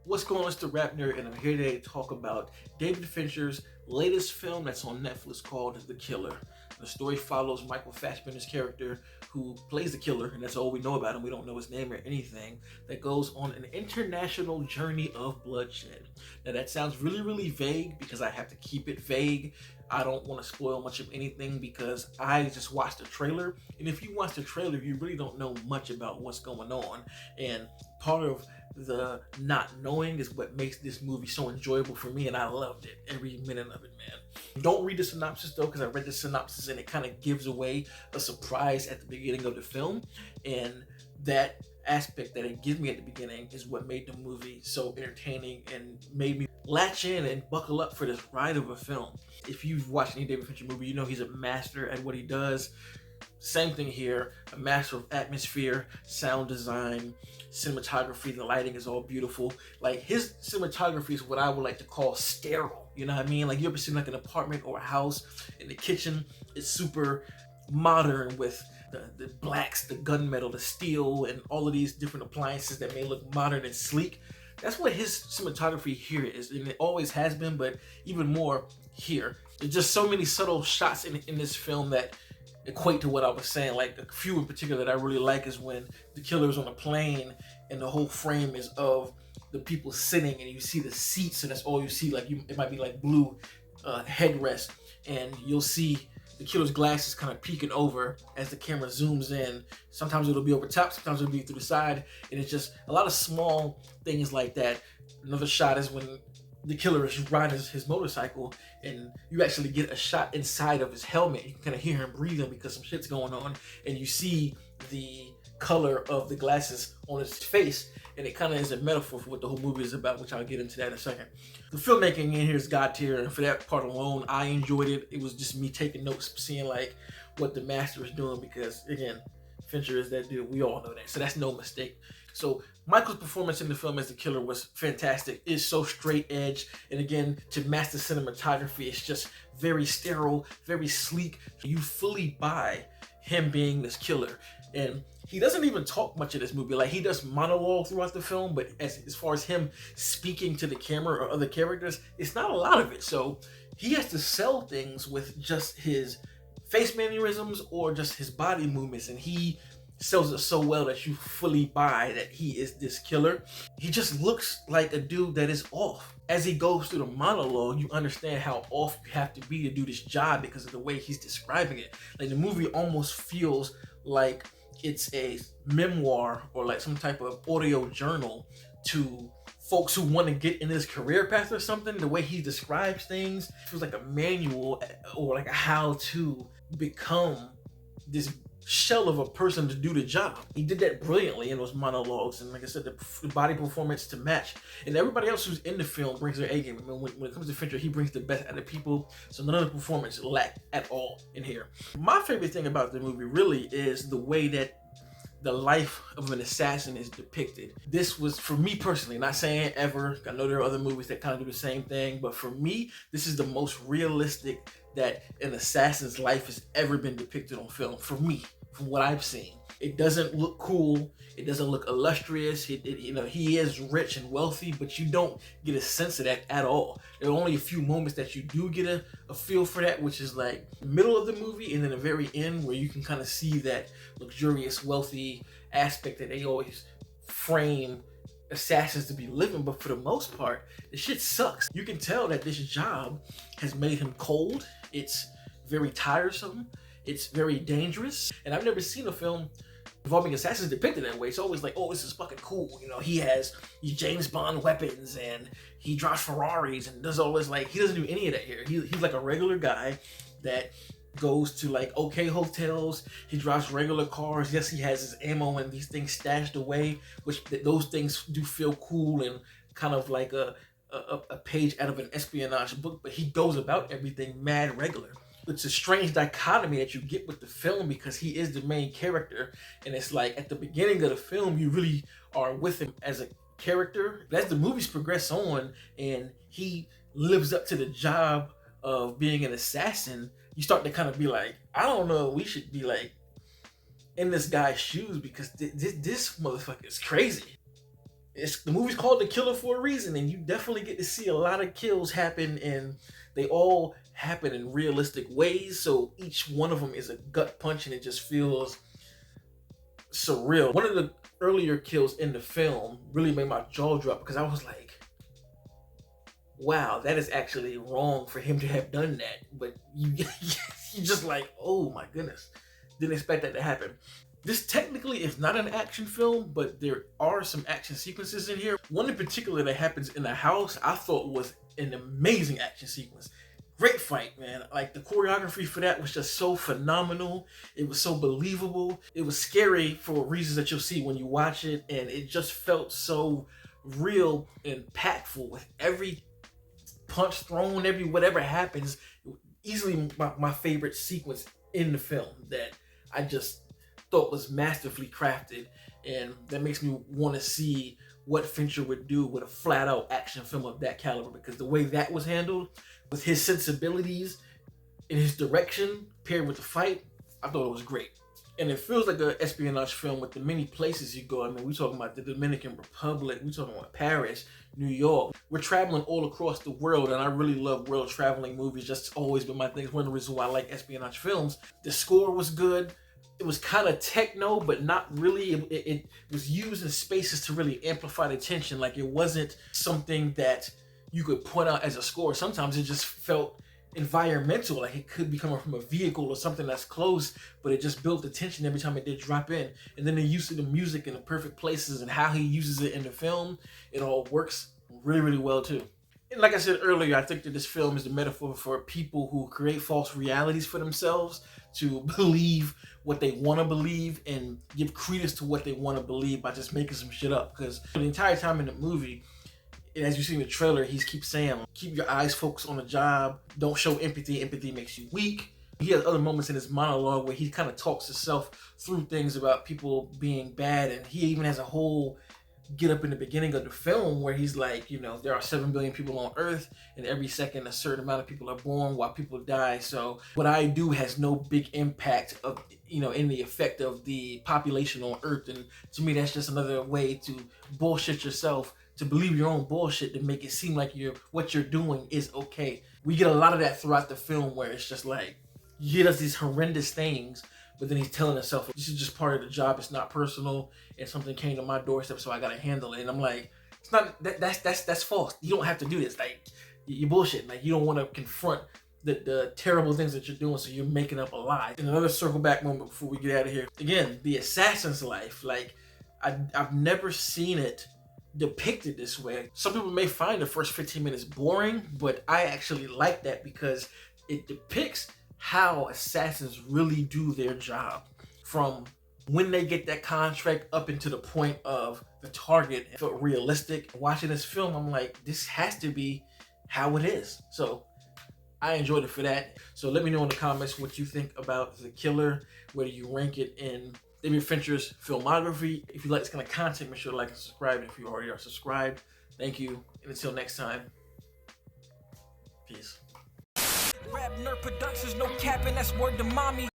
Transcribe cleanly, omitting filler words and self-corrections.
What's going on? It's the Rap Nerd, and I'm here today to talk about David Fincher's latest film that's on Netflix called The Killer. The story follows Michael Fassbender's character, who plays the killer, and that's all we know about him. We don't know his name or anything. That goes on an international journey of bloodshed. Now that sounds really, really vague because I have to keep it vague. I don't want to spoil much of anything because I just watched the trailer, and if you watch the trailer, you really don't know much about what's going on. And part of the not knowing is what makes this movie so enjoyable for me, and I loved it, every minute of it, man. Don't read the synopsis though, because I read the synopsis and it kind of gives away a surprise at the beginning of the film, and that aspect that it gives me at the beginning is what made the movie so entertaining and made me latch in and buckle up for this ride of a film. If you've watched any David Fincher movie, you know he's a master at what he does. Same thing here, a master of atmosphere, sound design, cinematography. The lighting is all beautiful. Like, his cinematography is what I would like to call sterile. You know what I mean? Like, you ever seen like an apartment or a house, in the kitchen is super modern with the blacks, the gunmetal, the steel, and all of these different appliances that may look modern and sleek. That's what his cinematography here is, and it always has been, but even more here. There's just so many subtle shots in this film that equate to what I was saying. Like, a few in particular that I really like is when the killer's on a plane and the whole frame is of the people sitting, and you see the seats, and that's all you see. Like, it might be like blue headrest, and you'll see the killer's glasses kind of peeking over as the camera zooms in. Sometimes it'll be over top, sometimes it'll be through the side, and it's just a lot of small things like that. Another shot is when the killer is riding his motorcycle, and you actually get a shot inside of his helmet. You can kind of hear him breathing because some shit's going on, and you see the color of the glasses on his face, and it kind of is a metaphor for what the whole movie is about, which I'll get into that in a second. The filmmaking in here is God tier, and for that part alone, I enjoyed it. It was just me taking notes, seeing like what the master is doing, because again, Fincher is that dude. We all know that, so that's no mistake. So Michael's performance in the film as the killer was fantastic. It's so straight edge, and again, to match the cinematography, it's just very sterile, very sleek. You fully buy him being this killer, and he doesn't even talk much in this movie. Like, he does monologue throughout the film, but as far as him speaking to the camera or other characters, it's not a lot of it. So he has to sell things with just his face mannerisms or just his body movements, and he sells it so well that you fully buy that he is this killer. He just looks like a dude that is off. As he goes through the monologue, you understand how off you have to be to do this job because of the way he's describing it. Like, the movie almost feels like it's a memoir or like some type of audio journal to folks who want to get in this career path or something. The way he describes things feels like a manual or like a how to become this shell of a person to do the job. He did that brilliantly in those monologues, and like I said, the body performance to match. And everybody else who's in the film brings their A game. I mean, when it comes to Fincher, he brings the best out of people, so none of the performance lacked at all in here. My favorite thing about the movie really is the way that the life of an assassin is depicted. This was, for me personally, not saying ever, I know there are other movies that kind of do the same thing, but for me, this is the most realistic that an assassin's life has ever been depicted on film, for me, from what I've seen. It doesn't look cool, it doesn't look illustrious, you know, he is rich and wealthy, but you don't get a sense of that at all. There are only a few moments that you do get a feel for that, which is like middle of the movie and then the very end, where you can kind of see that luxurious, wealthy aspect that they always frame assassins to be living. But for the most part, the shit sucks. You can tell that this job has made him cold. It's very tiresome. It's very dangerous. And I've never seen a film involving assassins depicted that way. It's always like, oh, this is fucking cool. You know, he has these James Bond weapons and he drives Ferraris and does all this. Like, he doesn't do any of that here. He's like a regular guy that goes to like okay hotels. He drives regular cars. Yes, he has his ammo and these things stashed away, which those things do feel cool and kind of like a page out of an espionage book. But he goes about everything mad regular. It's a strange dichotomy that you get with the film because he is the main character, and it's like at the beginning of the film you really are with him as a character. But as the movies progress on and he lives up to the job of being an assassin, you start to kind of be like, I don't know, we should be like in this guy's shoes because this motherfucker is crazy. the movie's called The Killer for a reason, and you definitely get to see a lot of kills happen, and they all happen in realistic ways. So each one of them is a gut punch, and it just feels surreal. One of the earlier kills in the film really made my jaw drop because I was like, wow, that is actually wrong for him to have done that. But you just like, oh my goodness, didn't expect that to happen. This technically is not an action film, but there are some action sequences in here. One in particular that happens in the house, I thought was an amazing action sequence. Great fight, man. Like, the choreography for that was just so phenomenal. It was so believable. It was scary for reasons that you'll see when you watch it, and it just felt so real and impactful with every punch thrown, every whatever happens. Easily my favorite sequence in the film that I just thought was masterfully crafted, and that makes me want to see what Fincher would do with a flat-out action film of that caliber, because the way that was handled with his sensibilities and his direction paired with the fight, I thought it was great. And it feels like an espionage film with the many places you go. I mean, we're talking about the Dominican Republic, we're talking about Paris, New York. We're traveling all across the world, and I really love world traveling movies. Just always been my thing. It's one of the reasons why I like espionage films. The score was good. It was kind of techno, but not really. It was used in spaces to really amplify the tension. Like, it wasn't something that you could point out as a score. Sometimes it just felt environmental, like it could be coming from a vehicle or something that's close, but it just built the tension every time it did drop in. And then the use of the music in the perfect places and how he uses it in the film, it all works really, really well too. And like I said earlier, I think that this film is the metaphor for people who create false realities for themselves to believe what they want to believe and give credence to what they want to believe by just making some shit up. Because the entire time in the movie, and as you see in the trailer, he keeps saying, keep your eyes focused on the job. Don't show empathy. Empathy makes you weak. He has other moments in his monologue where he kind of talks himself through things about people being bad. And he even has a whole get up in the beginning of the film where he's like, you know, there are 7 billion people on Earth, and every second a certain amount of people are born while people die. So what I do has no big impact of, you know, in the effect of the population on Earth. And to me, that's just another way to bullshit yourself, to believe your own bullshit, to make it seem like what you're doing is okay. We get a lot of that throughout the film where it's just like, he does these horrendous things, but then he's telling himself, this is just part of the job, it's not personal, and something came to my doorstep, so I gotta handle it. And I'm like, it's not, that's false. You don't have to do this. Like, you're bullshit. Like, you don't want to confront the terrible things that you're doing, so you're making up a lie. And another circle back moment before we get out of here. Again, the assassin's life. Like, I've never seen it depicted this way. Some people may find the first 15 minutes boring, but I actually like that because it depicts how assassins really do their job, from when they get that contract up into the point of the target. It felt realistic. Watching this film, I'm like, this has to be how it is. So I enjoyed it for that. So let me know in the comments what you think about The Killer, whether you rank it in David Fincher's filmography. If you like this kind of content, make sure to like and subscribe if you already are subscribed. Thank you, and until next time, peace. RapNerd Productions, no capping, that's word to mommy.